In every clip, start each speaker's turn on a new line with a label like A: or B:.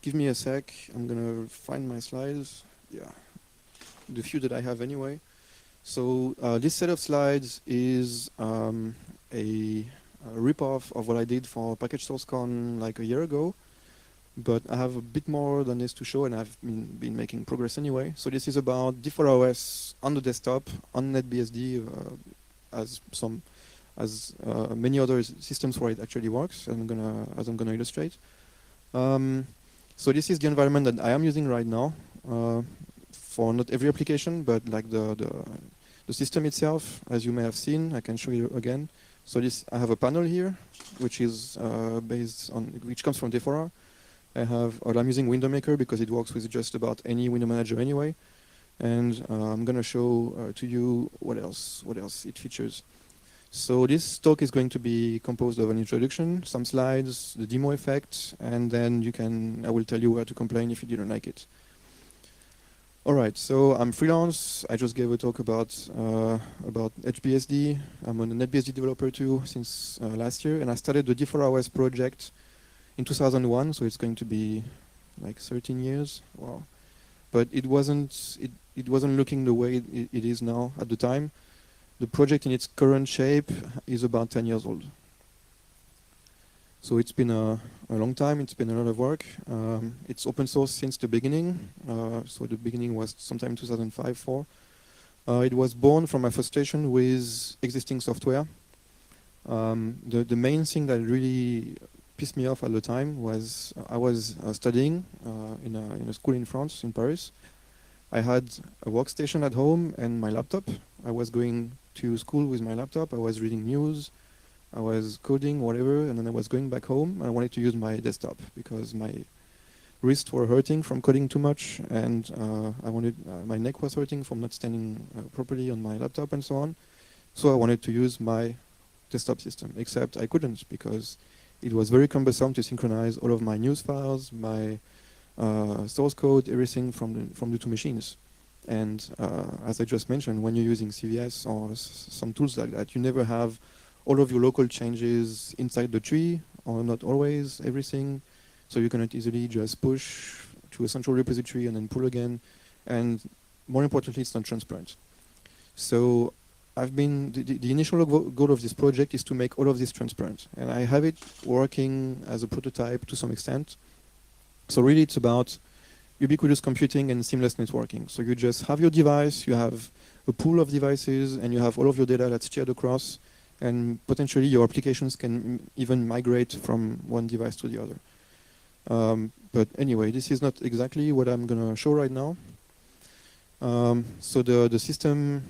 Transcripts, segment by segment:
A: Give me a sec. I'm gonna find my slides. Yeah, the few that I have anyway. So this set of slides is a rip-off of what I did for Package Source Con like a year ago, but I have a bit more than this to show, and I've been making progress anyway. So this is about DeforaOS on the desktop on NetBSD, as many other systems where it actually works. As I'm gonna illustrate. So this is the environment that I am using right now for not every application, but like the system itself, as you may have seen. I can show you again. So I have a panel here, which is which comes from Defora. I'm using Window Maker because it works with just about any window manager anyway. And I'm gonna show to you what else it features. So this talk is going to be composed of an introduction, some slides, the demo effect, and then I will tell you where to complain if you didn't like it. All right, so I'm freelance. I just gave a talk about HBSD. I'm a NetBSD developer too since last year, and I started the DeforaOS project in 2001, so it's going to be like 13 years. Wow. But it wasn't looking the way it is now at the time. The project in its current shape is about 10 years old. So it's been a long time. It's been a lot of work. It's open source since the beginning. So the beginning was sometime in 2005-04. It was born from my frustration with existing software. The main thing that really pissed me off at the time was I was studying in a school in France, in Paris. I had a workstation at home and my laptop. I was going to school with my laptop. I was reading news. I was coding, whatever, and then I was going back home. I wanted to use my desktop because my wrists were hurting from coding too much, and my neck was hurting from not standing properly on my laptop and so on. So I wanted to use my desktop system, except I couldn't because it was very cumbersome to synchronize all of my news files, my source code, everything from the two machines. And as I just mentioned, when you're using CVS or some tools like that, you never have all of your local changes inside the tree, or not always everything. So you cannot easily just push to a central repository and then pull again. And more importantly, it's not transparent. So the initial goal of this project is to make all of this transparent. And I have it working as a prototype to some extent. So really it's about ubiquitous computing and seamless networking. So you just have your device, you have a pool of devices, and you have all of your data that's shared across, and potentially your applications can even migrate from one device to the other. But anyway, this is not exactly what I'm going to show right now. So the system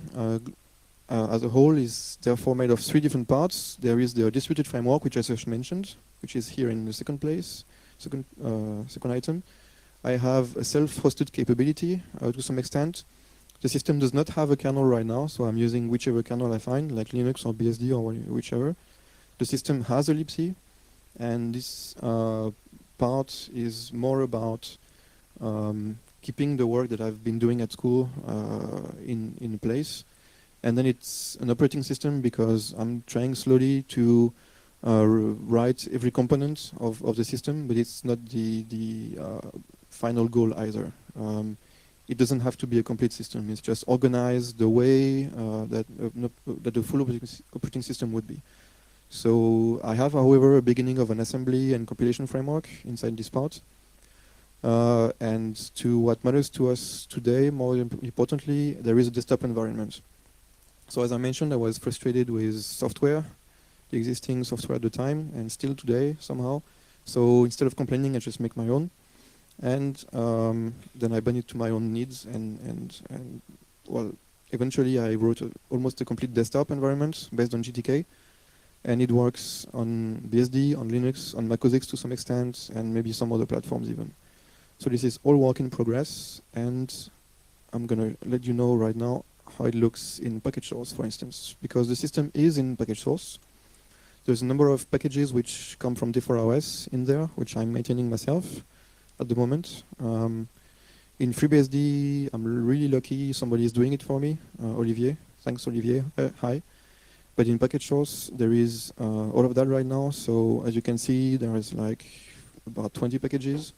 A: as a whole is therefore made of 3 different parts. There is the distributed framework, which I just mentioned, which is here in the second item. I have a self-hosted capability to some extent. The system does not have a kernel right now, so I'm using whichever kernel I find, like Linux or BSD or whichever. The system has a libc, and this part is more about keeping the work that I've been doing at school in place. And then it's an operating system because I'm trying slowly to write every component of the system, but it's not the final goal either. It doesn't have to be a complete system. It's just organized the way that the full operating system would be. So I have, however, a beginning of an assembly and compilation framework inside this part. And to what matters to us today, more importantly, there is a desktop environment. So as I mentioned, I was frustrated with software, the existing software at the time, and still today somehow. So instead of complaining, I just make my own. And then I bend it to my own needs, and well, eventually I wrote almost a complete desktop environment based on GTK, and it works on BSD, on Linux, on Mac OS X to some extent, and maybe some other platforms even. So this is all work in progress, and I'm gonna let you know right now how it looks in package source, for instance, because the system is in package source. There's a number of packages which come from DeforaOS in there, which I'm maintaining myself at the moment. In FreeBSD, I'm really lucky somebody is doing it for me, Olivier. Thanks, Olivier. Hi. But in package source, there is all of that right now. So as you can see, there is like about 20 packages.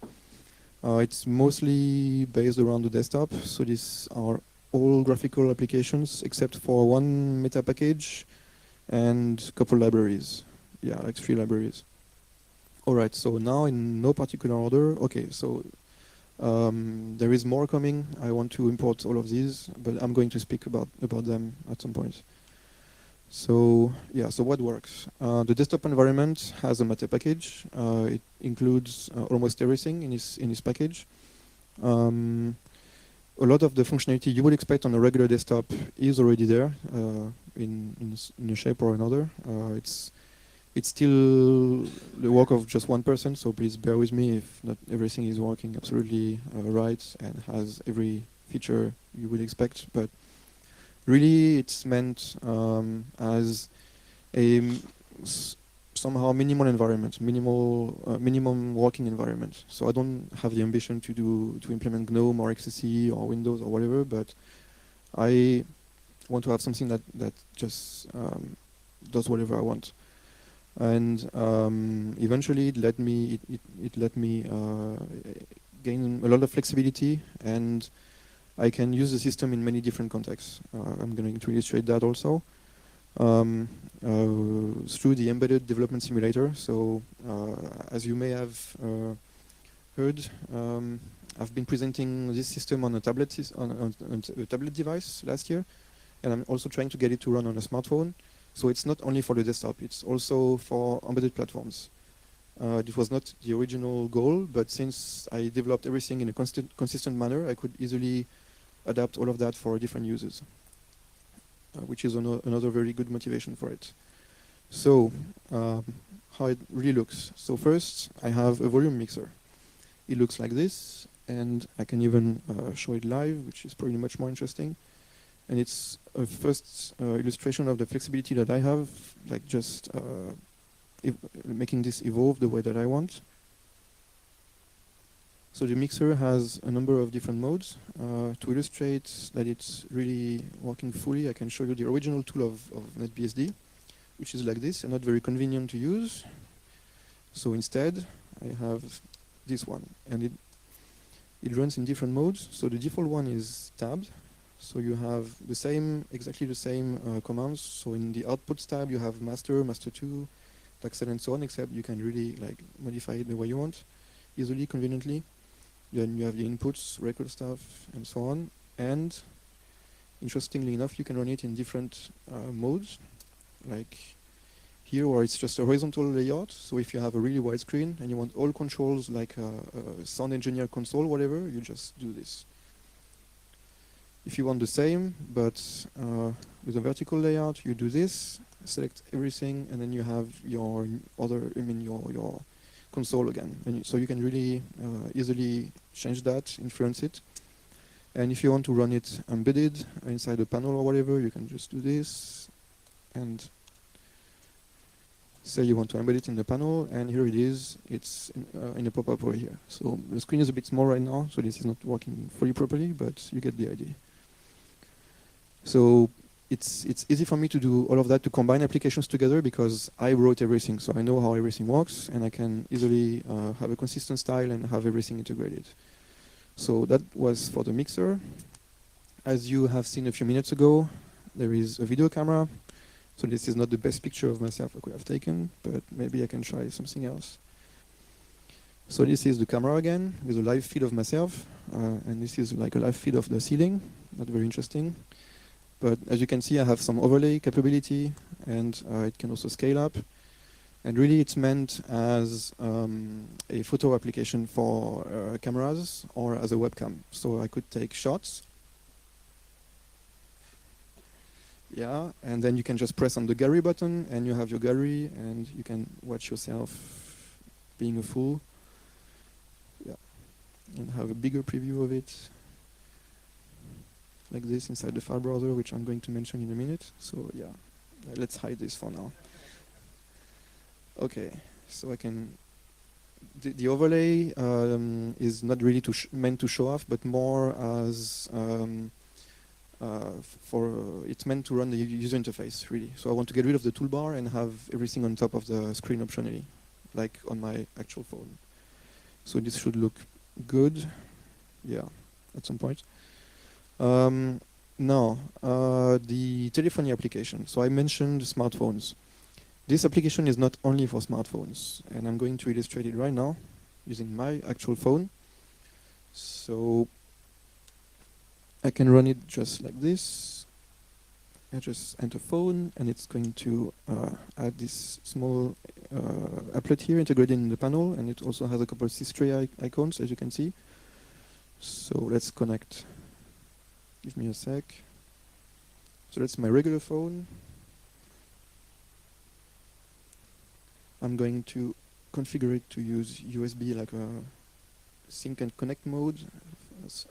A: It's mostly based around the desktop, so these are all graphical applications except for one meta package and a couple libraries. Yeah, like 3 libraries. All right, so now in no particular order. Okay, so there is more coming. I want to import all of these, but I'm going to speak about them at some point. So yeah, so what works? The desktop environment has a Mate package. It includes almost everything in this package. A lot of the functionality you would expect on a regular desktop is already there in a shape or another. It's still the work of just one person, so please bear with me if not everything is working absolutely right and has every feature you would expect. But really, it's meant as a somehow minimal environment, minimum working environment. So I don't have the ambition to implement GNOME or XFCE or Windows or whatever, but I want to have something that just does whatever I want. And eventually, it let me gain a lot of flexibility, and I can use the system in many different contexts. I'm going to illustrate that also through the embedded development simulator. So, as you may have heard, I've been presenting this system on a tablet device last year, and I'm also trying to get it to run on a smartphone. So it's not only for the desktop, it's also for embedded platforms. This was not the original goal, but since I developed everything in a consistent manner, I could easily adapt all of that for different users, which is another very good motivation for it. So how it really looks. So first, I have a volume mixer. It looks like this, and I can even show it live, which is probably much more interesting. And it's a first illustration of the flexibility that I have, like just making this evolve the way that I want. So the mixer has a number of different modes. To illustrate that it's really working fully, I can show you the original tool of NetBSD, which is like this and not very convenient to use. So instead, I have this one, and it runs in different modes. So the default one is tabbed. So you have exactly the same commands. So in the outputs tab, you have master, master2, taxel, and so on, except you can really like modify it the way you want, easily, conveniently. Then you have the inputs, record stuff, and so on. And interestingly enough, you can run it in different modes, like here where it's just a horizontal layout. So if you have a really wide screen and you want all controls like a sound engineer console, whatever, you just do this. If you want the same, but with a vertical layout, you do this, select everything, and then you have your your console again. And so you can really easily change that, influence it. And if you want to run it embedded inside a panel or whatever, you can just do this and say you want to embed it in the panel, and here it is. It's in a pop-up over here. So the screen is a bit small right now, so this is not working fully properly, but you get the idea. So it's easy for me to do all of that, to combine applications together, because I wrote everything, so I know how everything works, and I can easily have a consistent style and have everything integrated. So that was for the mixer. As you have seen a few minutes ago, there is a video camera. So this is not the best picture of myself I could have taken, but maybe I can try something else. So this is the camera again, with a live feed of myself, and this is like a live feed of the ceiling. Not very interesting. But as you can see, I have some overlay capability, and it can also scale up. And really, it's meant as a photo application for cameras or as a webcam. So I could take shots. Yeah, and then you can just press on the gallery button, and you have your gallery, and you can watch yourself being a fool. Yeah, and have a bigger preview of it, like this inside the file browser, which I'm going to mention in a minute. So yeah, let's hide this for now. Okay, so I can. The overlay is not really meant to show off, but more as it's meant to run the user interface, really. So I want to get rid of the toolbar and have everything on top of the screen optionally, like on my actual phone. So this should look good. Yeah, at some point. Now, the telephony application. So I mentioned smartphones. This application is not only for smartphones, and I'm going to illustrate it right now using my actual phone. So I can run it just like this. I just enter phone, and it's going to add this small applet here integrated in the panel, and it also has a couple of C-tray icons, as you can see. So let's connect. Give me a sec. So that's my regular phone. I'm going to configure it to use USB like a sync and connect mode, as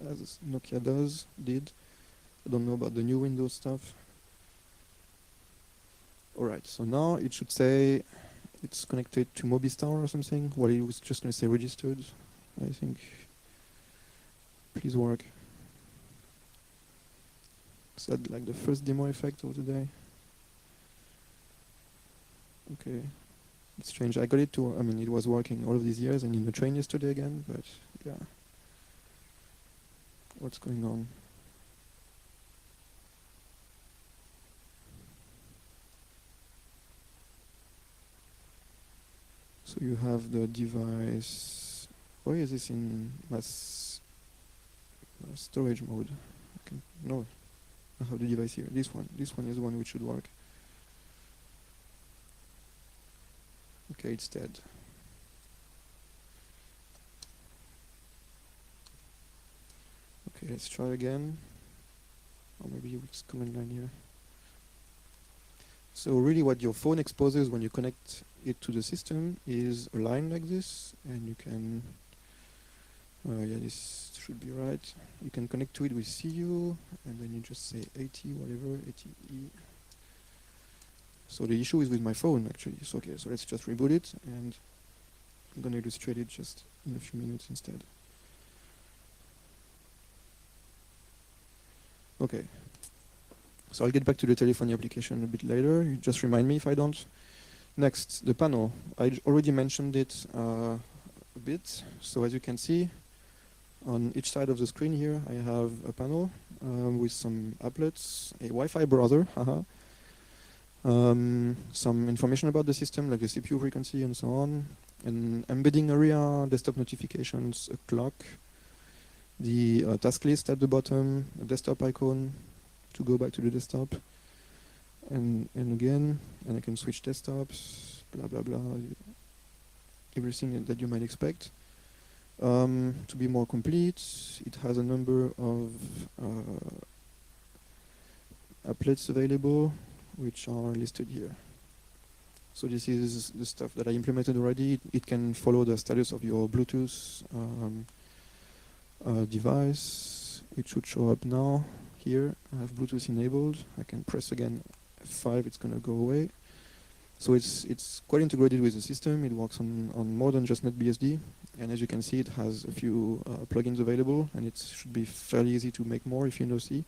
A: Nokia did. I don't know about the new Windows stuff. All right, so now it should say it's connected to Mobistar or something. Well, it was just going to say registered, I think. Please work. Is that like the first demo effect of today? Okay. It's strange. I got it to, I mean, it was working all of these years and in the train yesterday again, but yeah. What's going on? So you have the device. Why is this in mass storage mode? Okay. No, I have the device here. This one is the one which should work. Okay, it's dead. Okay, let's try again. Or maybe it's command line here. So really what your phone exposes when you connect it to the system is a line like this, and you can, yeah, this should be right. You can connect to it with CU, and then you just say 80, whatever, 80E. So the issue is with my phone, actually. So, okay, so let's just reboot it, and I'm going to illustrate it just in a few minutes instead. Okay. So I'll get back to the telephony application a bit later. You just remind me if I don't. Next, the panel. I already mentioned it a bit. So as you can see, on each side of the screen here, I have a panel with some applets, a Wi-Fi browser, some information about the system, like the CPU frequency and so on, an embedding area, desktop notifications, a clock, the task list at the bottom, a desktop icon to go back to the desktop, and again, and I can switch desktops, blah, blah, blah, everything that you might expect. To be more complete, it has a number of applets available, which are listed here. So this is the stuff that I implemented already. It can follow the status of your Bluetooth device. It should show up now. Here, I have Bluetooth enabled. I can press again F5, it's going to go away. So it's quite integrated with the system. It works on more than just NetBSD. And as you can see, it has a few plugins available, and it should be fairly easy to make more if you know C.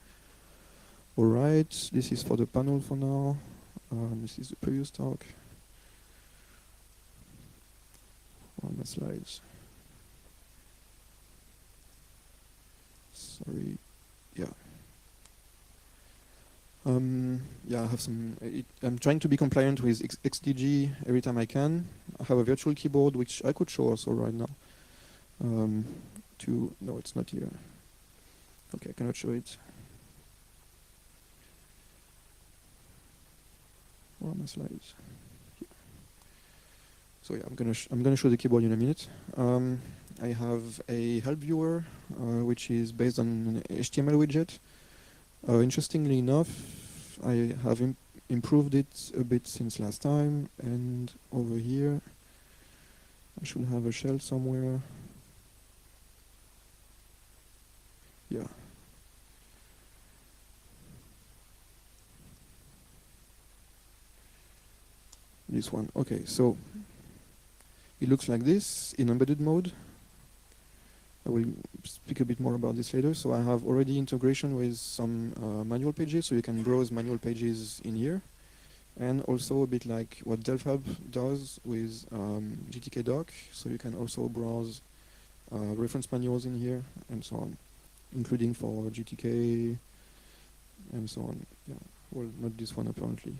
A: All right, this is for the panel for now. This is the previous talk. On my slides. Sorry. Yeah. Yeah, I have some. I'm trying to be compliant with XDG every time I can. I have a virtual keyboard which I could show also right now. No, it's not here. Okay, I cannot show it. Where are my slides? Here. So yeah, I'm gonna show the keyboard in a minute. I have a help viewer which is based on an HTML widget. Interestingly enough, I have improved it a bit since last time, and over here I should have a shell somewhere. Yeah. This one. Okay, so it looks like this in embedded mode. I will speak a bit more about this later. So I have already integration with some manual pages, so you can browse manual pages in here. And also a bit like what DelfHub does with GTK doc, so you can also browse reference manuals in here, and so on, including for GTK, and so on. Yeah. Well, not this one apparently.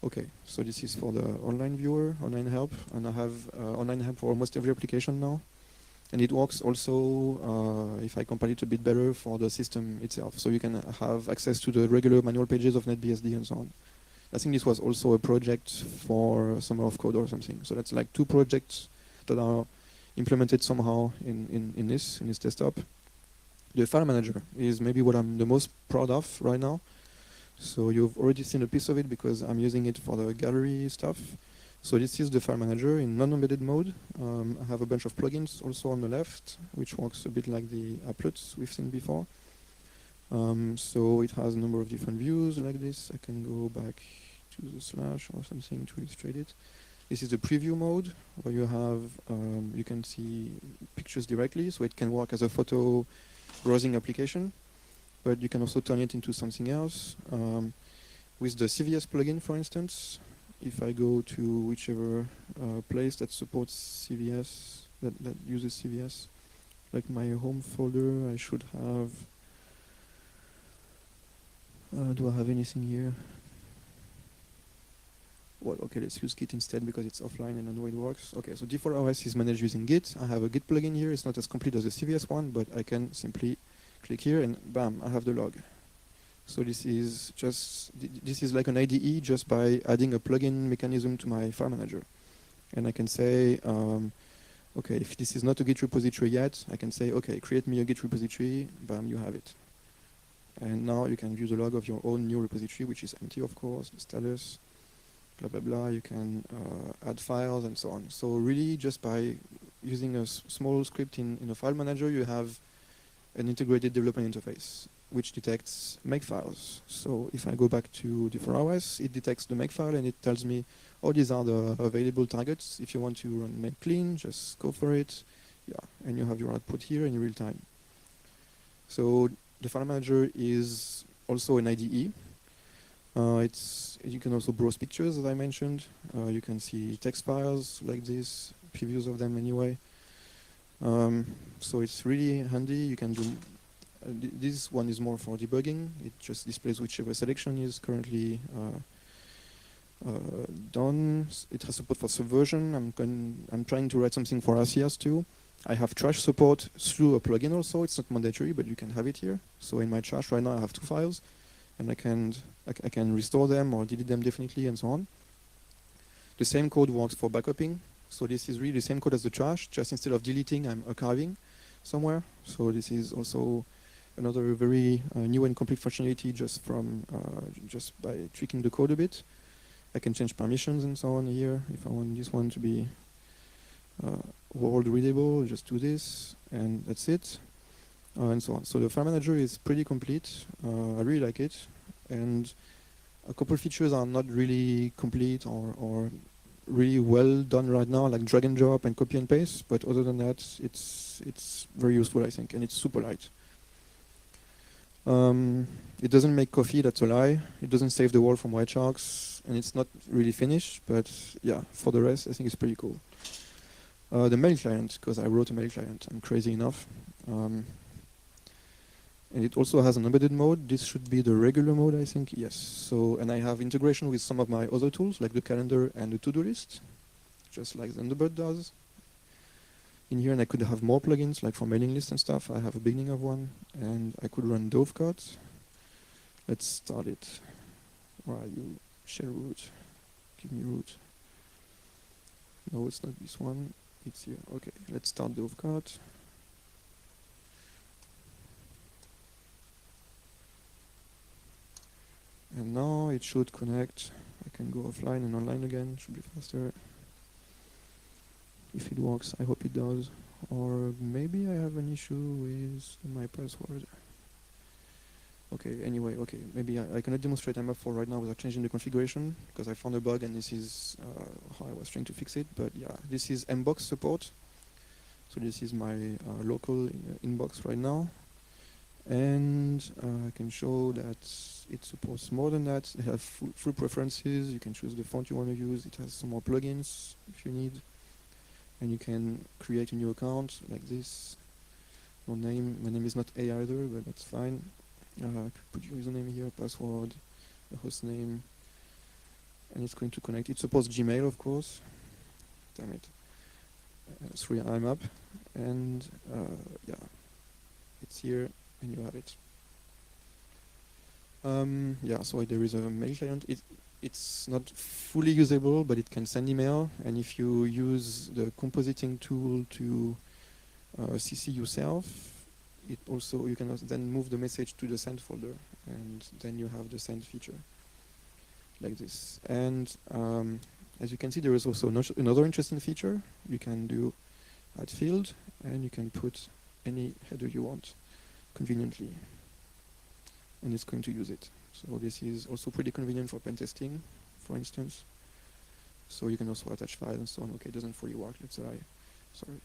A: Okay, so this is for the online viewer, online help, and I have online help for almost every application now. And it works also, if I compile it a bit better, for the system itself. So you can have access to the regular manual pages of NetBSD and so on. I think this was also a project for Summer of Code or something. So that's like 2 projects that are implemented somehow in this desktop. The file manager is maybe what I'm the most proud of right now. So you've already seen a piece of it because I'm using it for the gallery stuff. So this is the file manager in non-embedded mode. I have a bunch of plugins also on the left, which works a bit like the applets we've seen before. So it has a number of different views like this. I can go back to the slash or something to illustrate it. This is the preview mode where you have, you can see pictures directly, so it can work as a photo browsing application, but you can also turn it into something else. With the CVS plugin, for instance, if I go to whichever place that supports CVS, that uses CVS, like my home folder, I should have, do I have anything here? Well, okay, let's use Git instead because it's offline and I know it works. Okay, so DeforaOS is managed using Git. I have a Git plugin here. It's not as complete as the CVS one, but I can simply click here and bam, I have the log. So this is just, this is like an IDE just by adding a plugin mechanism to my file manager. And I can say, okay, if this is not a Git repository yet, I can say, okay, create me a Git repository, bam, you have it. And now you can view the log of your own new repository, which is empty, of course, the status, blah, blah, blah. You can add files and so on. So really, just by using a small script in a file manager, you have an integrated development interface, which detects makefiles. So if I go back to DeforaOS, it detects the makefile and it tells me, oh, these are the available targets. If you want to run make clean, just go for it. Yeah, and you have your output here in real time. So the file manager is also an IDE. You can also browse pictures, as I mentioned. You can see text files like this, previews of them anyway. So it's really handy. You can do, this one is more for debugging. It just displays whichever selection is currently done. It has support for subversion. I'm trying to write something for RCS too. I have trash support through a plugin also. It's not mandatory, but you can have it here. So in my trash right now, I have 2 files, and I can restore them or delete them definitely and so on. The same code works for backupping. So this is really the same code as the trash, just instead of deleting, I'm archiving somewhere. So this is also another very new and complete functionality just by tweaking the code a bit. I can change permissions and so on here. If I want this one to be world readable, just do this, and that's it, and so on. So the file manager is pretty complete. I really like it, and a couple features are not really complete or really well done right now, like drag and drop and copy and paste. But other than that, it's very useful, I think, and it's super light. It doesn't make coffee, that's a lie. It doesn't save the world from white sharks, and it's not really finished. But yeah, for the rest, I think it's pretty cool. The mail client, because I wrote a mail client, I'm crazy enough. And it also has an embedded mode. This should be the regular mode, I think. Yes. So, and I have integration with some of my other tools, like the calendar and the to-do list, just like Thunderbird does. In here, and I could have more plugins, like for mailing lists and stuff. I have a beginning of one, and I could run Dovecut. Let's start it. Where are you? Shell root. Give me root. No, it's not this one. It's here. Okay, let's start Dovecut. And now it should connect. I can go offline and online again. It should be faster. If it works, I hope it does. Or maybe I have an issue with my password. Okay, anyway, okay. Maybe I cannot demonstrate MF4 right now without changing the configuration, because I found a bug and this is how I was trying to fix it. But yeah, this is Mbox support. So this is my local inbox right now. And I can show that it supports more than that. It has full preferences. You can choose the font you want to use. It has some more plugins if you need. and you can create a new account like this. Your name, my name is not A either, but that's fine. Put your username here, password, the host name, and it's going to connect. It supports Gmail, of course. Damn it. 3 IMAP, and yeah, it's here, and you have it. Yeah, so there is a mail client. It's not fully usable, but it can send email, and if you use the compositing tool to CC yourself, it also, you can then move the message to the send folder, and then you have the send feature like this. And as you can see, there is also another interesting feature. You can do add field, and you can put any header you want conveniently, and it's going to use it. So this is also pretty convenient for pen testing, for instance. So you can also attach files and so on. Okay, it doesn't fully work, let's say. Sorry.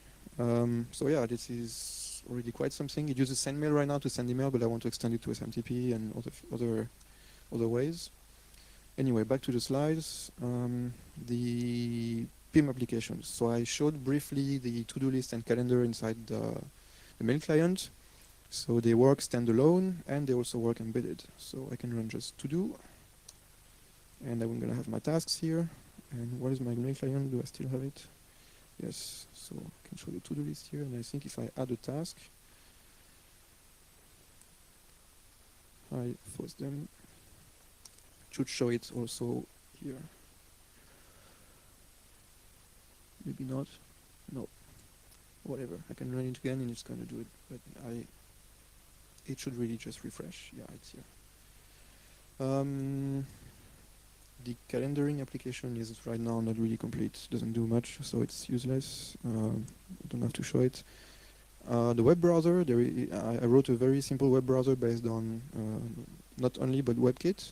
A: So yeah, this is already quite something. It uses SendMail right now to send email, but I want to extend it to SMTP and other ways. Anyway, back to the slides. The PIM applications. So I showed briefly the to-do list and calendar inside the mail client. So they work standalone, and they also work embedded. So I can run just to-do, and I'm going to have my tasks here. And what is my mail client? Do I still have it? Yes. So I can show the to-do list here, and I think if I add a task, I FOSDEM, it should show it also here. Maybe not. No. Whatever. I can run it again, and it's going to do it. But it should really just refresh. Yeah, it's here. The calendaring application is right now not really complete. Doesn't do much, so it's useless. I don't have to show it. The web browser, I wrote a very simple web browser based on not only but WebKit.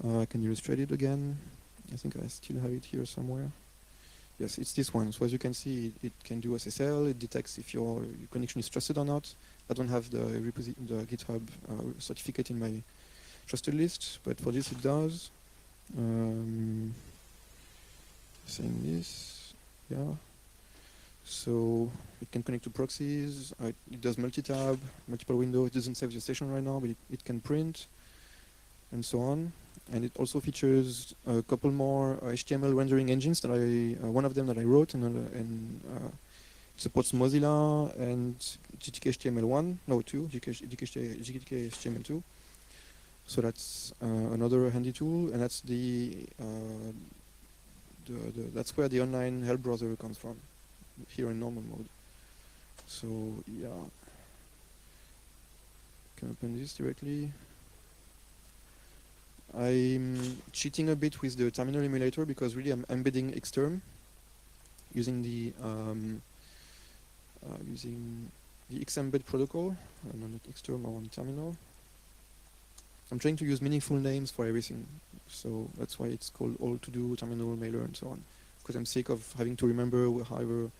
A: I can illustrate it again. I think I still have it here somewhere. Yes, it's this one. So as you can see, it can do SSL. It detects if your connection is trusted or not. I don't have the GitHub certificate in my trusted list, but for this it does. Saying this, yeah. So it can connect to proxies. It does multi-tab, multiple windows. It doesn't save the session right now, but it can print, and so on. And it also features a couple more HTML rendering engines that one of them that I wrote, and it supports Mozilla and GTK HTML1, no 2, GTK HTML2. So that's another handy tool, and that's that's where the online help browser comes from, here in normal mode. So yeah, can open this directly. I'm cheating a bit with the terminal emulator because really I'm embedding Xterm using the Xembed protocol. No, not Xterm, I want terminal. I'm trying to use meaningful names for everything, so that's why it's called all to do, terminal, mailer, and so on. Because I'm sick of having to remember however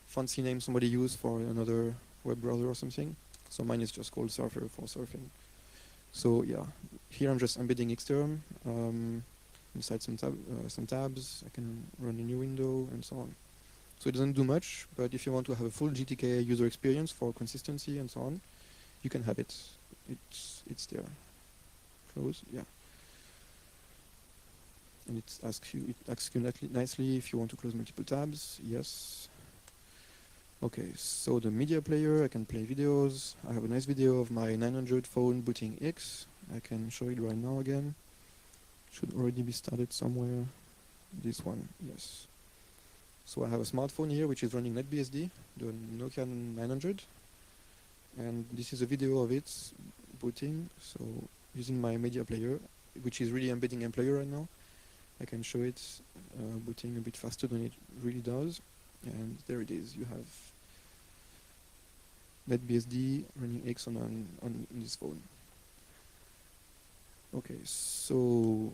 A: fancy name somebody used for another web browser or something. So mine is just called Surfer for surfing. So yeah, here I'm just embedding Xterm inside some tabs. I can run a new window and so on. So it doesn't do much, but if you want to have a full GTK user experience for consistency and so on, you can have it. It's there. Close, yeah. And it asks you nicely if you want to close multiple tabs. Yes. Okay, so the media player, I can play videos. I have a nice video of my 900 phone booting X. I can show it right now again. Should already be started somewhere. This one, yes. So I have a smartphone here which is running NetBSD, the Nokia 900. And this is a video of it booting. So using my media player, which is really embedding Employer right now, I can show it booting a bit faster than it really does. And there it is. You have NetBSD running X on this phone. Okay, so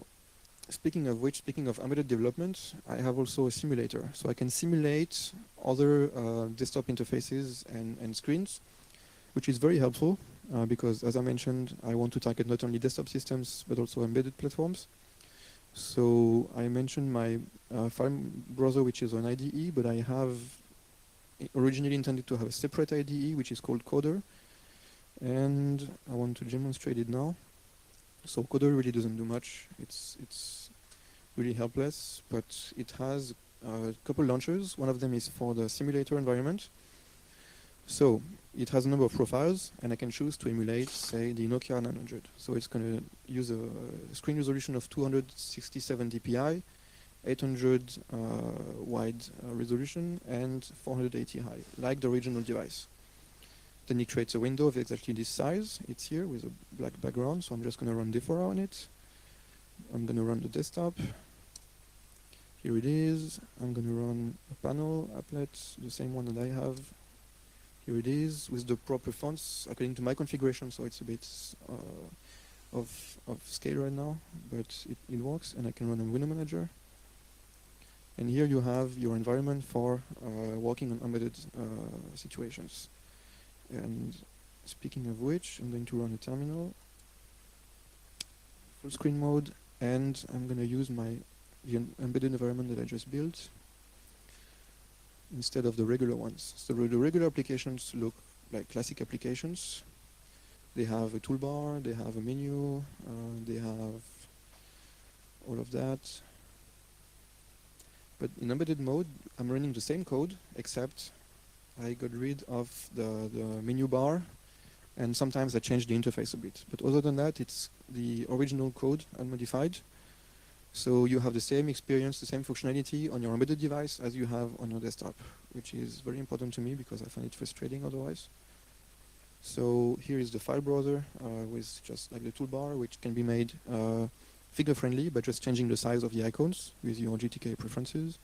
A: speaking of which, speaking of embedded development, I have also a simulator. So I can simulate other desktop interfaces and screens, which is very helpful because, as I mentioned, I want to target not only desktop systems but also embedded platforms. So I mentioned my file browser, which is on IDE, but I have originally intended to have a separate IDE, which is called Coder. And I want to demonstrate it now. So Coder really doesn't do much. It's really helpless, but it has a couple launchers. One of them is for the simulator environment. So it has a number of profiles, and I can choose to emulate, say, the Nokia 900. So it's going to use a screen resolution of 267 dpi, 800 wide resolution, and 480 high, like the original device. Then it creates a window of exactly this size. It's here with a black background, so I'm just going to run Defora on it. I'm going to run the desktop. Here it is. I'm going to run a panel applet, the same one that I have. Here it is with the proper fonts according to my configuration, so it's a bit of scale right now, but it works, and I can run a window manager. And here you have your environment for working on embedded situations. And speaking of which, I'm going to run a terminal, full screen mode, and I'm going to use the embedded environment that I just built instead of the regular ones. So the regular applications look like classic applications. They have a toolbar, they have a menu, they have all of that. But in embedded mode, I'm running the same code, except I got rid of the menu bar, and sometimes I change the interface a bit. But other than that, it's the original code unmodified. So you have the same experience, the same functionality on your embedded device as you have on your desktop, which is very important to me because I find it frustrating otherwise. So here is the file browser with just like the toolbar, which can be made figure-friendly by just changing the size of the icons with your GTK preferences.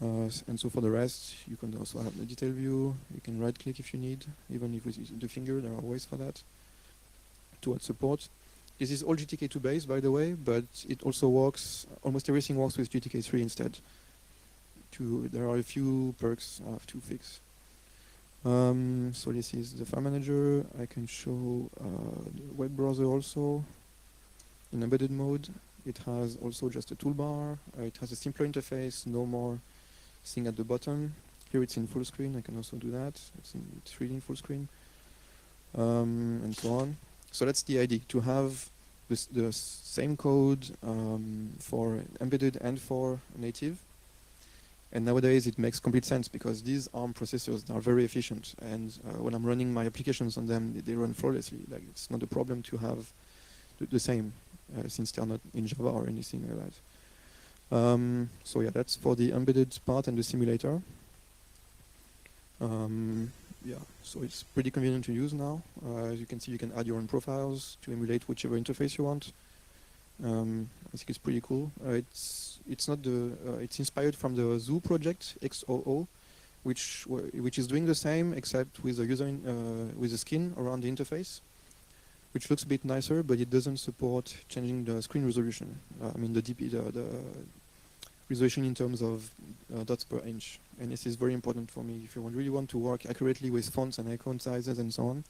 A: And so for the rest, you can also have the detail view. You can right-click if you need, even if with the finger, there are ways for that to add support. This is all GTK2 based, by the way, but it also works, almost everything works with GTK3 instead. There are a few perks I have to fix. So this is the file manager. I can show the web browser also. In embedded mode, it has also just a toolbar. It has a simpler interface, no more thing at the bottom. Here it's in full screen. I can also do that. It's really in full screen, and so on. So that's the idea, to have the same code for embedded and for native. And nowadays it makes complete sense because these ARM processors are very efficient, and when I'm running my applications on them, they run flawlessly. Like, it's not a problem to have the same, since they're not in Java or anything like that. So yeah, that's for the embedded part and the simulator. Yeah, so it's pretty convenient to use now. As you can see, you can add your own profiles to emulate whichever interface you want. I think it's pretty cool. It's inspired from the Zoo project XOO, which is doing the same except with a with a skin around the interface, which looks a bit nicer, but it doesn't support changing the screen resolution. I mean the resolution in terms of dots per inch. And this is very important for me. If you really want to work accurately with fonts and icon sizes and so on,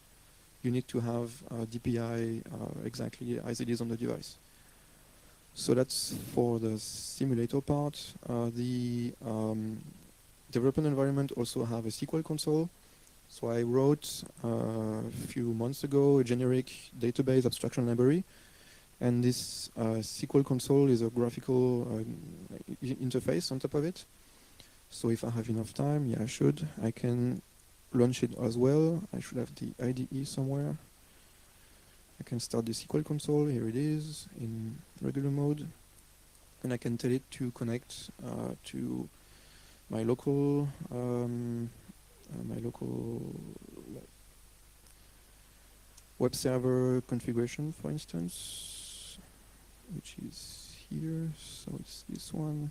A: you need to have DPI exactly as it is on the device. So that's for the simulator part. The development environment also have a SQL console. So I wrote a few months ago a generic database abstraction library. And this SQL console is a graphical interface on top of it. So if I have enough time, yeah, I can launch it as well. I should have the IDE somewhere. I can start the SQL console. Here it is in regular mode. And I can tell it to connect to my local web server configuration, for instance, which is here. So it's this one.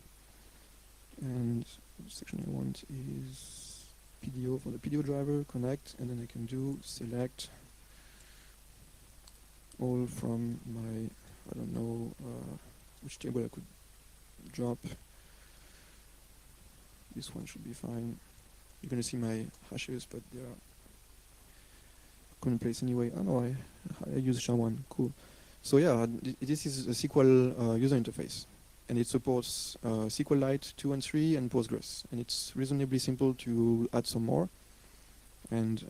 A: And the section I want is PDO for the PDO driver, connect, and then I can do select all from my, I don't know which table I could drop. This one should be fine. You're going to see my hashes, but they are couldn't place anyway. Oh no, I use SHA-1. Cool. So yeah, this is a SQL user interface. and it supports SQLite 2 and 3 and Postgres. And it's reasonably simple to add some more. And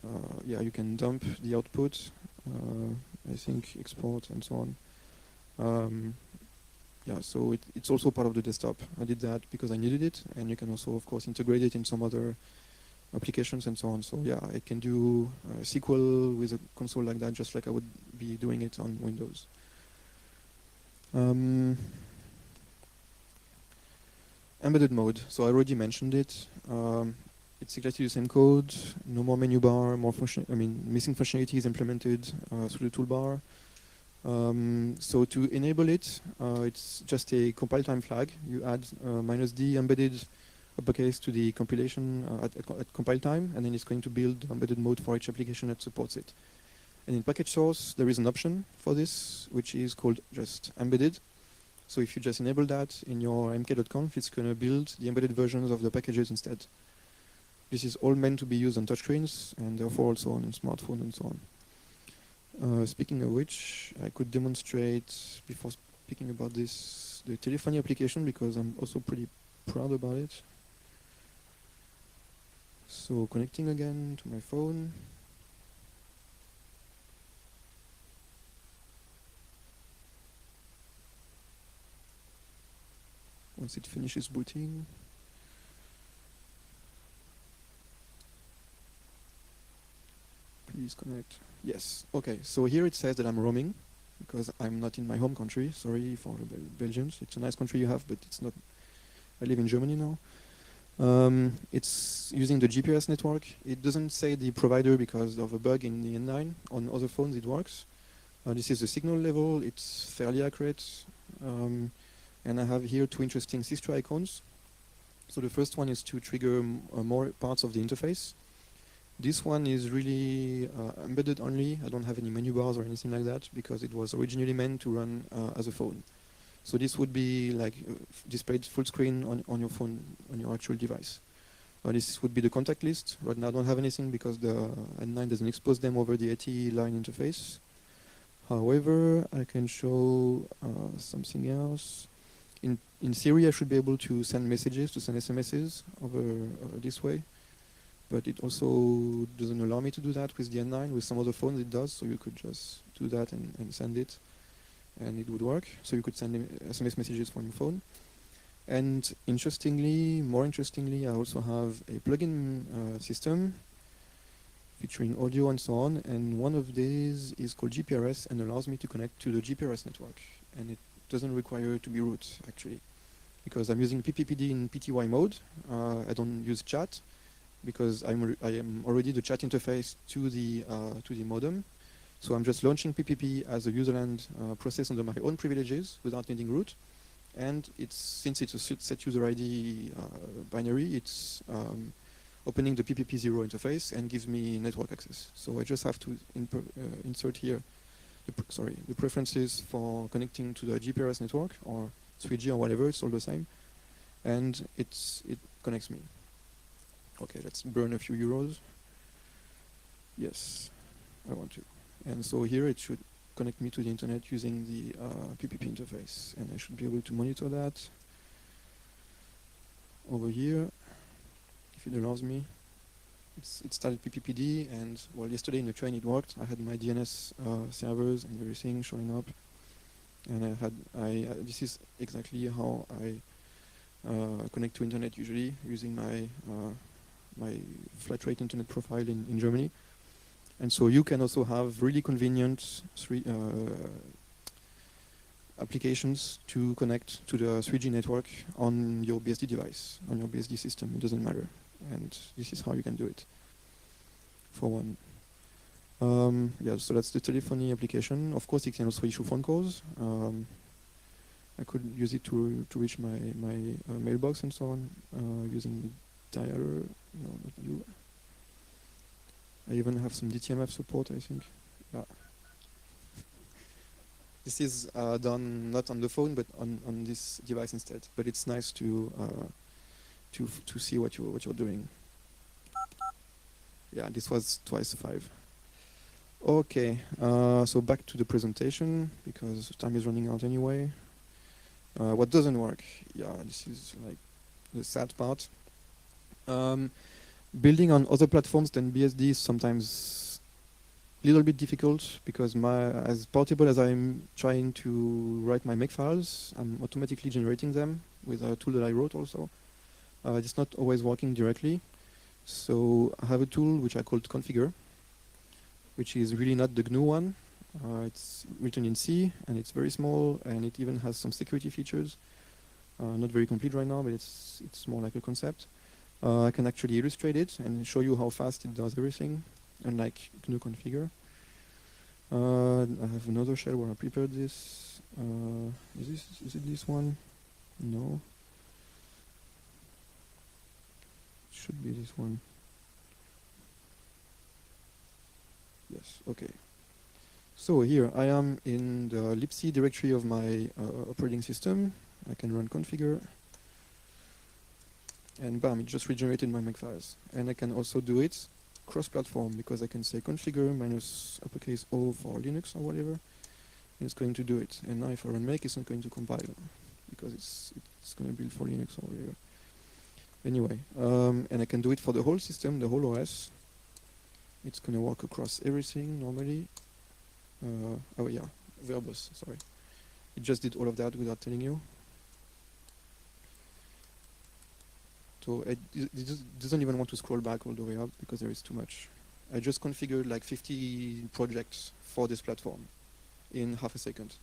A: yeah, you can dump the output, I think export and so on. Yeah, so it's also part of the desktop. I did that because I needed it, and you can also, of course, integrate it in some other applications and so on. So yeah, I can do SQL with a console like that, just like I would be doing it on Windows. Embedded mode. So I already mentioned it. It's exactly the same code. No more menu bar. More function. I mean, missing functionality is implemented through the toolbar. So to enable it, it's just a compile time flag. You add -d embedded uppercase to the compilation at compile time, and then it's going to build embedded mode for each application that supports it. And in package source, there is an option for this, which is called just embedded. So if you just enable that in your mk.conf, it's going to build the embedded versions of the packages instead. This is all meant to be used on touchscreens, and therefore also on smartphone and so on. Speaking of which, I could demonstrate, before speaking about this, the telephony application, because I'm also pretty proud about it. So connecting again to my phone. Once it finishes booting. Please connect. Yes. Okay. So here it says that I'm roaming because I'm not in my home country. Sorry for the Belgians. It's a nice country you have, but it's not. I live in Germany now. It's using the GPS network. It doesn't say the provider because of a bug in the N9. On other phones it works. This is the signal level. It's fairly accurate. And I have here two interesting sister icons. So the first one is to trigger more parts of the interface. This one is really embedded only. I don't have any menu bars or anything like that because it was originally meant to run as a phone. So this would be like displayed full screen on your phone, on your actual device. This would be the contact list. Right now I don't have anything because the N9 doesn't expose them over the AT line interface. However, I can show something else. In theory, I should be able to send messages, to send SMSs over this way. But it also doesn't allow me to do that with the N9. With some other phones it does, so you could just do that and send it, and it would work. So you could send SMS messages from your phone. And interestingly, more interestingly, I also have a plugin system featuring audio and so on, and one of these is called GPRS and allows me to connect to the GPRS network. And it doesn't require to be root, actually, because I'm using PPPD in PTY mode. I don't use chat, because I am already the chat interface to the modem. So I'm just launching PPP as a userland process under my own privileges without needing root. And since it's a set user ID binary, it's opening the PPP0 interface and gives me network access. So I just have to insert here the preferences for connecting to the GPRS network or 3G or whatever, it's all the same. And it connects me. Okay, let's burn a few euros. Yes, I want to. And so here it should connect me to the internet using the PPP interface. And I should be able to monitor that. Over here, if it allows me, it started PPPD, and well, yesterday in the train it worked. I had my DNS servers and everything showing up. And this is exactly how I connect to internet usually, using my flat rate internet profile in Germany. And so you can also have really convenient applications to connect to the 3G network on your BSD device, on your BSD system. It doesn't matter. And this is how you can do it, for one. Yeah, so that's the telephony application. Of course, it can also issue phone calls. I could use it to reach my mailbox and so on, using dialer. No, not you. I even have some DTMF support, I think. Yeah. This is done not on the phone, but on this device instead. But it's nice to see what you're doing. Yeah, this was twice 5. Okay, so back to the presentation because time is running out anyway. What doesn't work? Yeah, this is like the sad part. Building on other platforms than BSD is sometimes a little bit difficult because as portable as I'm trying to write my makefiles, I'm automatically generating them with a tool that I wrote also. It's not always working directly. So I have a tool which I called configure, which is really not the GNU one. It's written in C, and it's very small, and it even has some security features. Not very complete right now, but it's more like a concept. I can actually illustrate it and show you how fast it does everything, unlike GNU configure. I have another shell where I prepared this. Is it this one? No. It should be this one. Yes, okay. So here I am in the libc directory of my operating system. I can run configure, and bam, it just regenerated my makefiles. And I can also do it cross-platform because I can say configure minus uppercase O for Linux or whatever, and it's going to do it. And now if I run make, it's not going to compile because it's going to build for Linux or whatever. Anyway, and I can do it for the whole system, the whole OS. It's going to work across everything normally. Oh yeah, verbose, sorry. It just did all of that without telling you. So it doesn't even want to scroll back all the way up because there is too much. I just configured like 50 projects for this platform in half a second.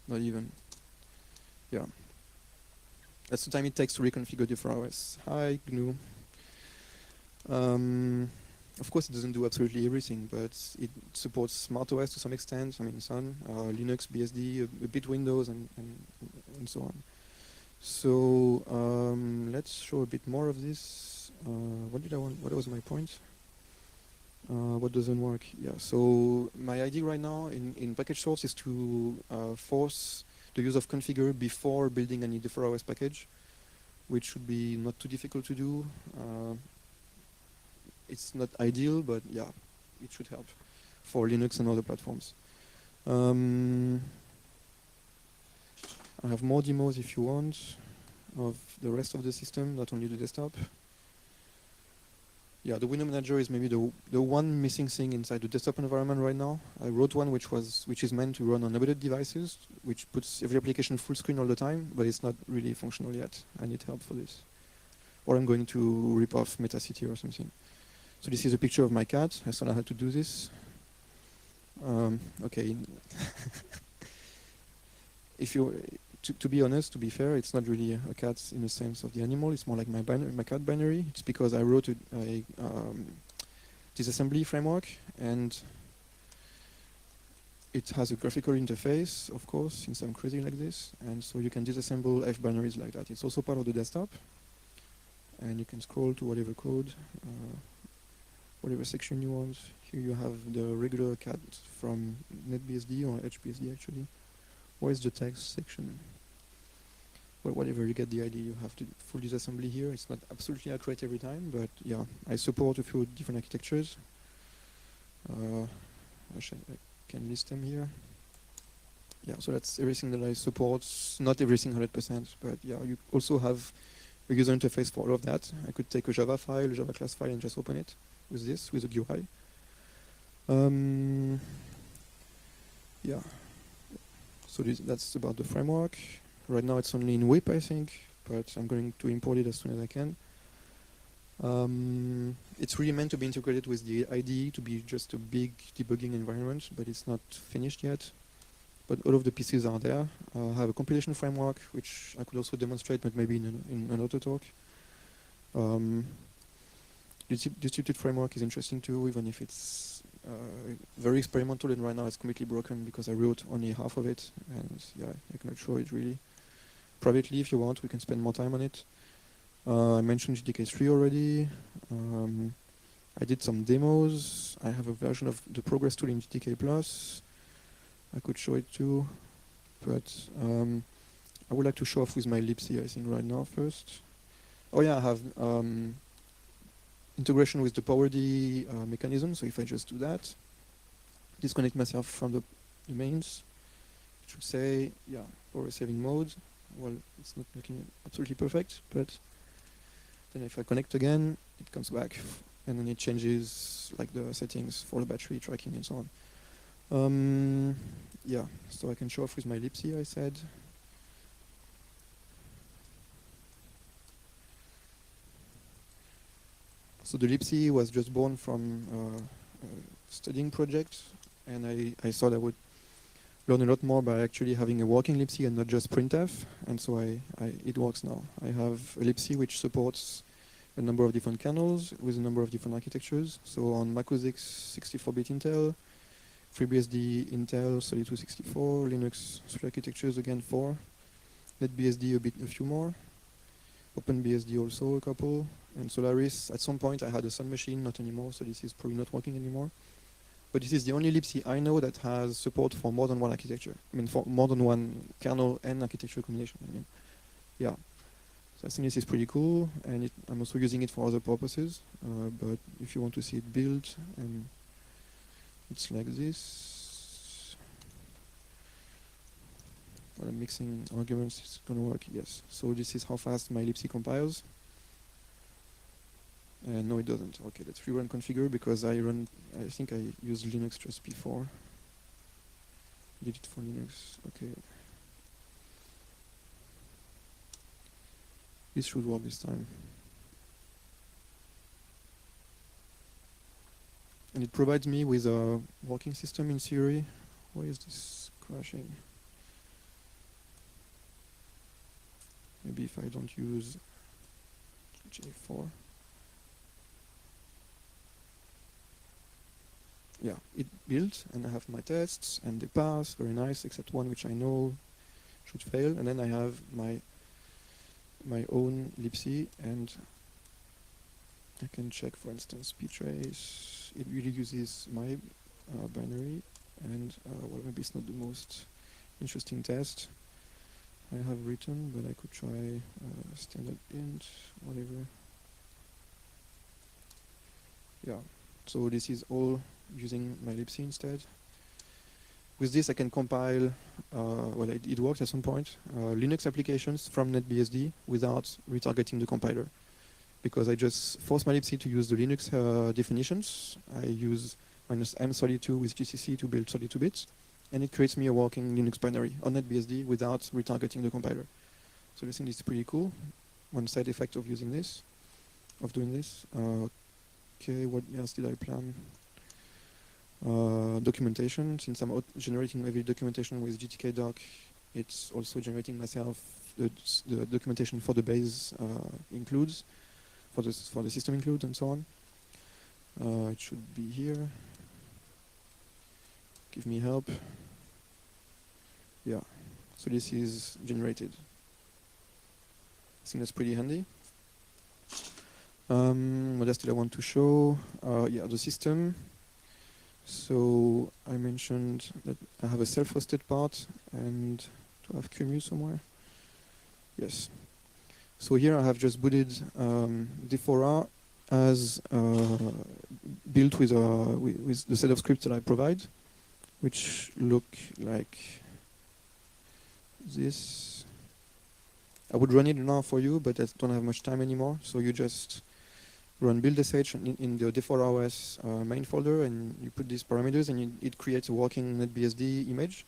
A: Not even. Yeah. That's the time it takes to reconfigure DeforaOS. Hi, GNU. Of course, it doesn't do absolutely everything, but it supports SmartOS to some extent. I mean, Sun, Linux, BSD, a bit Windows, and so on. So let's show a bit more of this. What did I want? What was my point? What doesn't work? Yeah. So my idea right now in package source is to force the use of configure before building any DeforaOS package, which should be not too difficult to do. It's not ideal, but yeah, it should help for Linux and other platforms. I have more demos if you want of the rest of the system, not only the desktop. Yeah, the window manager is maybe the one missing thing inside the desktop environment right now. I wrote one which is meant to run on embedded devices, which puts every application full screen all the time, but it's not really functional yet. I need help for this. Or I'm going to rip off MetaCity or something. So this is a picture of my cat. I thought I had to do this. Okay. If you, to be honest, to be fair, it's not really a cat in the sense of the animal. It's more like my cat binary. It's because I wrote a disassembly framework, and it has a graphical interface, of course, since I'm crazy like this. And so you can disassemble F binaries like that. It's also part of the desktop, and you can scroll to whatever code. Whatever section you want. Here you have the regular cat from NetBSD or HBSD actually. Where's the text section? Well, whatever, you get the idea. You have to full disassembly here. It's not absolutely accurate every time, but yeah, I support a few different architectures. I can list them here. Yeah, so that's everything that I support. Not everything 100%, but yeah, you also have a user interface for all of that. I could take a Java file, a Java class file, and just open it with this, with a GUI. Yeah. So that's about the framework. Right now it's only in WIP, I think, but I'm going to import it as soon as I can. It's really meant to be integrated with the IDE to be just a big debugging environment, but it's not finished yet. But all of the pieces are there. I have a compilation framework, which I could also demonstrate, but maybe in another talk. Distributed framework is interesting too, even if it's very experimental, and right now it's completely broken because I wrote only half of it, and yeah, I cannot show it really. Privately, if you want, we can spend more time on it. I mentioned GTK3 already. I did some demos. I have a version of the progress tool in GTK+. I could show it too, but I would like to show off with my libc, I think, right now first. Oh yeah, I have integration with the PowerD mechanism. So if I just do that, disconnect myself from the mains, It should say, yeah, power saving mode. Well, it's not looking absolutely perfect, but then if I connect again, it comes back, and then it changes like the settings for the battery tracking and so on. Yeah, so I can show off with my libc, I said. So the libc was just born from a studying project, and I thought I would learn a lot more by actually having a working libc and not just printf, and so it works now. I have a libc which supports a number of different kernels with a number of different architectures. So on Mac OS X 64-bit Intel, FreeBSD Intel 3264, Linux 3 architectures again 4, NetBSD a few more, OpenBSD also a couple, and Solaris. At some point I had a Sun machine, not anymore, so this is probably not working anymore. But this is the only libc I know that has support for more than one architecture. I mean, for more than one kernel and architecture combination. I mean, yeah. So I think this is pretty cool, and I'm also using it for other purposes. But if you want to see it built, and it's like this. While I'm mixing arguments, it's going to work. Yes. So this is how fast my libc compiles. No, it doesn't. Okay, let's rerun configure because I think I used Linux just before. Did it for Linux. Okay. This should work this time. And it provides me with a working system in theory. Why is this crashing? Maybe if I don't use J4. Yeah, it built, and I have my tests, and they pass, very nice, except one which I know should fail. And then I have my own libc, and I can check, for instance, ptrace. It really uses my binary, and well, maybe it's not the most interesting test I have written, but I could try standard int, whatever. Yeah, so this is all using my libc instead. With this I can compile, well it works at some point, Linux applications from NetBSD without retargeting the compiler. Because I just force my libc to use the Linux definitions. I use -m32 with GCC to build 32 bits, and it creates me a working Linux binary on NetBSD without retargeting the compiler. So I think this is pretty cool. One side effect of using this, of doing this. Okay, what else did I plan? Documentation. Since I'm generating every documentation with GTK-doc, it's also generating myself the documentation for the base includes. For the system include and so on. It should be here. Give me help. Yeah. So this is generated. I think that's pretty handy. What else did I want to show? Yeah, the system. So I mentioned that I have a self-hosted part, and do I have QEMU somewhere? Yes. So here I have just booted Defora as built with the set of scripts that I provide, which look like this. I would run it now for you, but I don't have much time anymore. So you just run build.sh in the DeforaOS main folder, and you put these parameters, and it creates a working NetBSD image.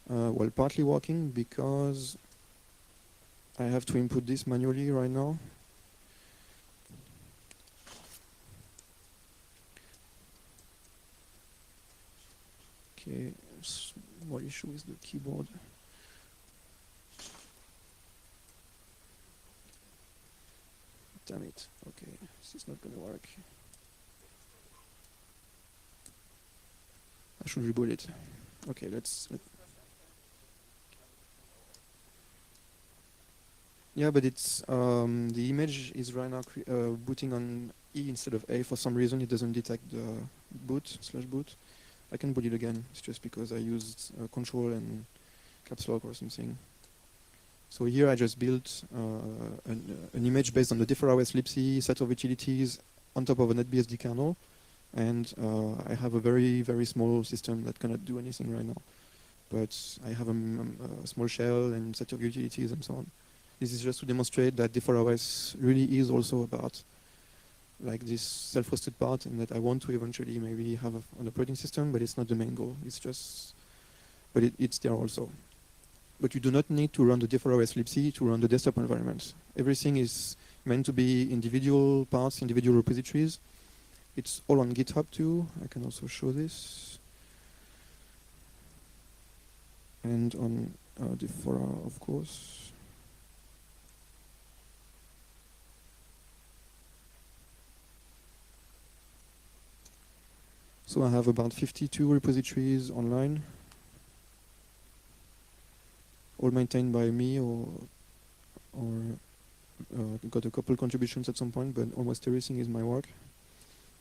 A: Well, partly working because I have to input this manually right now. Okay, what issue is the keyboard? Damn it. Okay, this is not going to work. I should reboot it. Okay, let's yeah, but it's the image is right now booting on E instead of A. For some reason, it doesn't detect the boot/boot. I can boot it again. It's just because I used control and caps lock or something. So here I just built an image based on the DeforaOS libc set of utilities on top of a NetBSD kernel, and I have a very, very small system that cannot do anything right now. but I have a small shell and set of utilities and so on. This is just to demonstrate that DeforaOS really is also about like this self-hosted part, and that I want to eventually maybe have an operating system, but it's not the main goal. It's just, but it's there also. But you do not need to run the DeforaOS libc to run the desktop environment. Everything is meant to be individual parts, individual repositories. It's all on GitHub too. I can also show this. And on Defora, of course. So I have about 52 repositories online, all maintained by me or got a couple contributions at some point, but almost everything is my work.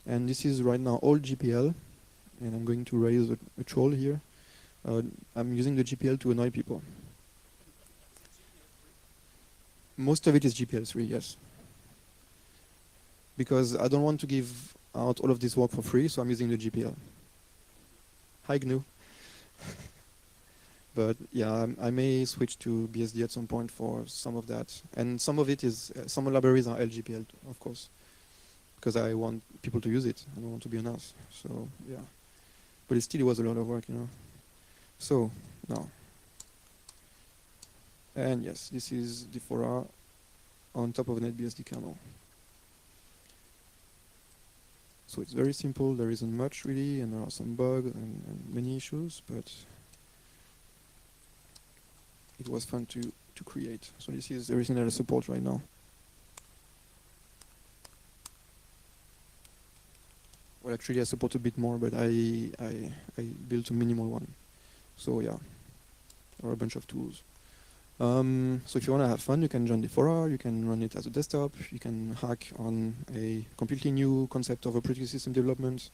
A: And this is right now all GPL, and I'm going to raise a troll here. I'm using the GPL to annoy people. Most of it is GPL3, yes. Because I don't want to give out all of this work for free, so I'm using the GPL. Hi, GNU. But yeah, I may switch to BSD at some point for some of that. And some of it is, some libraries are LGPL, of course, because I want people to use it. I don't want to be an ass. So yeah, but it still was a lot of work, you know. So now, and yes, this is Defora on top of a NetBSD kernel. So it's very simple. There isn't much really, and there are some bugs and many issues, but it was fun to create. So this is everything that I support right now. Well, actually, I support a bit more, but I built a minimal one. So yeah, or a bunch of tools. So if you want to have fun, you can join Defora. You can run it as a desktop. You can hack on a completely new concept of operating system development,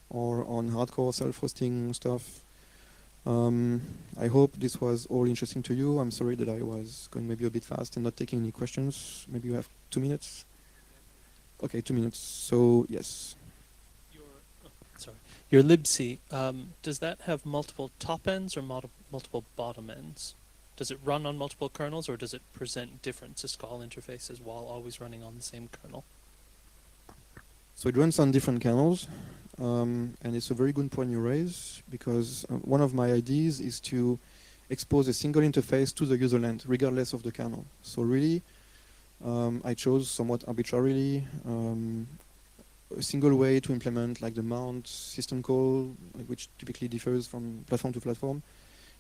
A: or on hardcore self-hosting stuff. I hope this was all interesting to you. I'm sorry that I was going maybe a bit fast and not taking any questions. Maybe you have 2 minutes? Okay, 2 minutes. So, yes.
B: Your libc, does that have multiple top ends or multiple bottom ends? Does it run on multiple kernels, or does it present different syscall interfaces while always running on the same kernel?
A: So it runs on different kernels, and it's a very good point you raise, because one of my ideas is to expose a single interface to the user land, regardless of the kernel. So really, I chose somewhat arbitrarily a single way to implement like the mount system call, which typically differs from platform to platform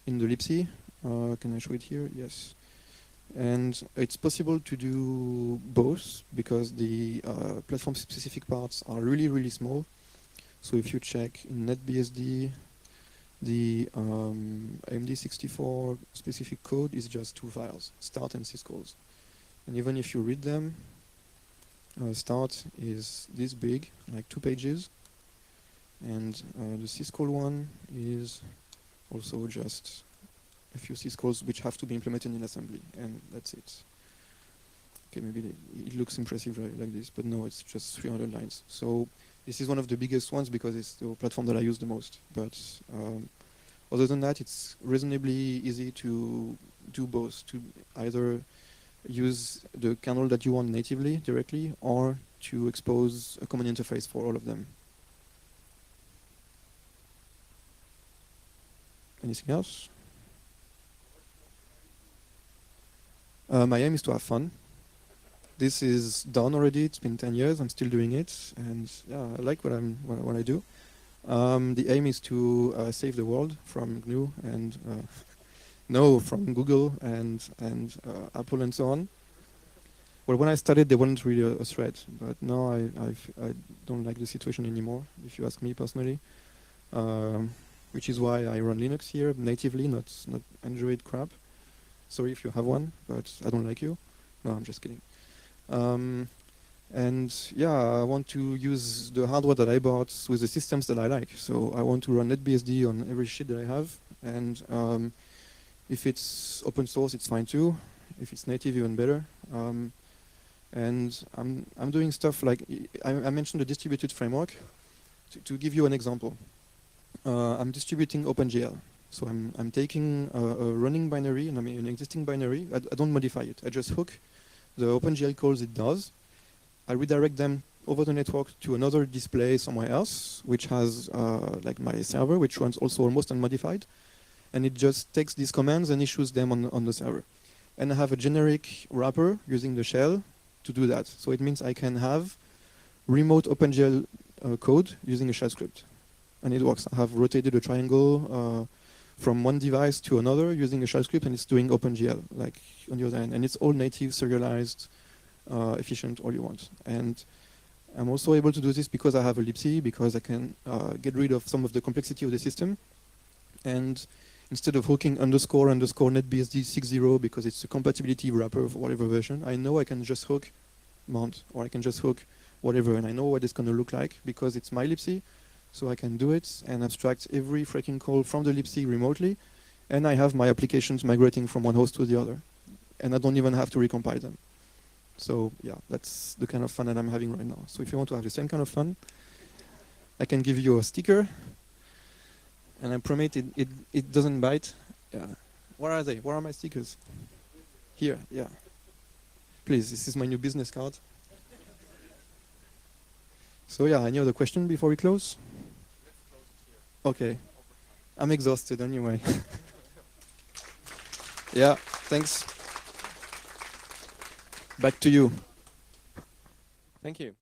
A: in the libc. Can I show it here? Yes. And it's possible to do both, because the platform-specific parts are really, really small. So if you check in NetBSD, the AMD64 specific code is just 2 files, start and syscalls. And even if you read them, start is this big, like 2 pages. And the syscall one is also just a few syscalls which have to be implemented in assembly, and that's it. Okay, maybe it looks impressive like this, but no, it's just 300 lines. So this is one of the biggest ones because it's the platform that I use the most. But other than that, it's reasonably easy to do both, to either use the kernel that you want natively directly, or to expose a common interface for all of them. Anything else? My aim is to have fun. This is done already. It's been 10 years. I'm still doing it, and yeah, I like what I do. The aim is to save the world from GNU and no, from Google and Apple and so on. Well, when I started, they weren't really a threat, but now I don't like the situation anymore, if you ask me personally. Which is why I run Linux here natively, not Android crap. Sorry if you have one, but I don't like you. No, I'm just kidding. And yeah, I want to use the hardware that I bought with the systems that I like. So I want to run NetBSD on every shit that I have. And if it's open source, it's fine too. If it's native, even better. And I'm doing stuff like, I mentioned the distributed framework. To give you an example, I'm distributing OpenGL. So I'm taking a running binary, and I mean an existing binary. I don't modify it. I just hook the OpenGL calls it does. I redirect them over the network to another display somewhere else, which has like my server, which runs also almost unmodified. And it just takes these commands and issues them on the server. And I have a generic wrapper using the shell to do that. So it means I can have remote OpenGL code using a shell script. And it works. I have rotated a triangle from one device to another using a shell script, and it's doing OpenGL like on the other end. And it's all native, serialized, efficient, all you want. And I'm also able to do this because I have a libc, because I can get rid of some of the complexity of the system. And instead of hooking underscore netbsd 60 because it's a compatibility wrapper for whatever version, I know I can just hook mount, or I can just hook whatever, and I know what it's going to look like because it's my libc. So I can do it and abstract every freaking call from the libc remotely, and I have my applications migrating from one host to the other, and I don't even have to recompile them. So yeah, that's the kind of fun that I'm having right now. So if you want to have the same kind of fun, I can give you a sticker, and I promise it doesn't bite. Yeah. Where are they? Where are my stickers? Here, yeah. Please, this is my new business card. So yeah, any other question before we close? Okay. I'm exhausted anyway. Yeah, thanks. Back to you. Thank you.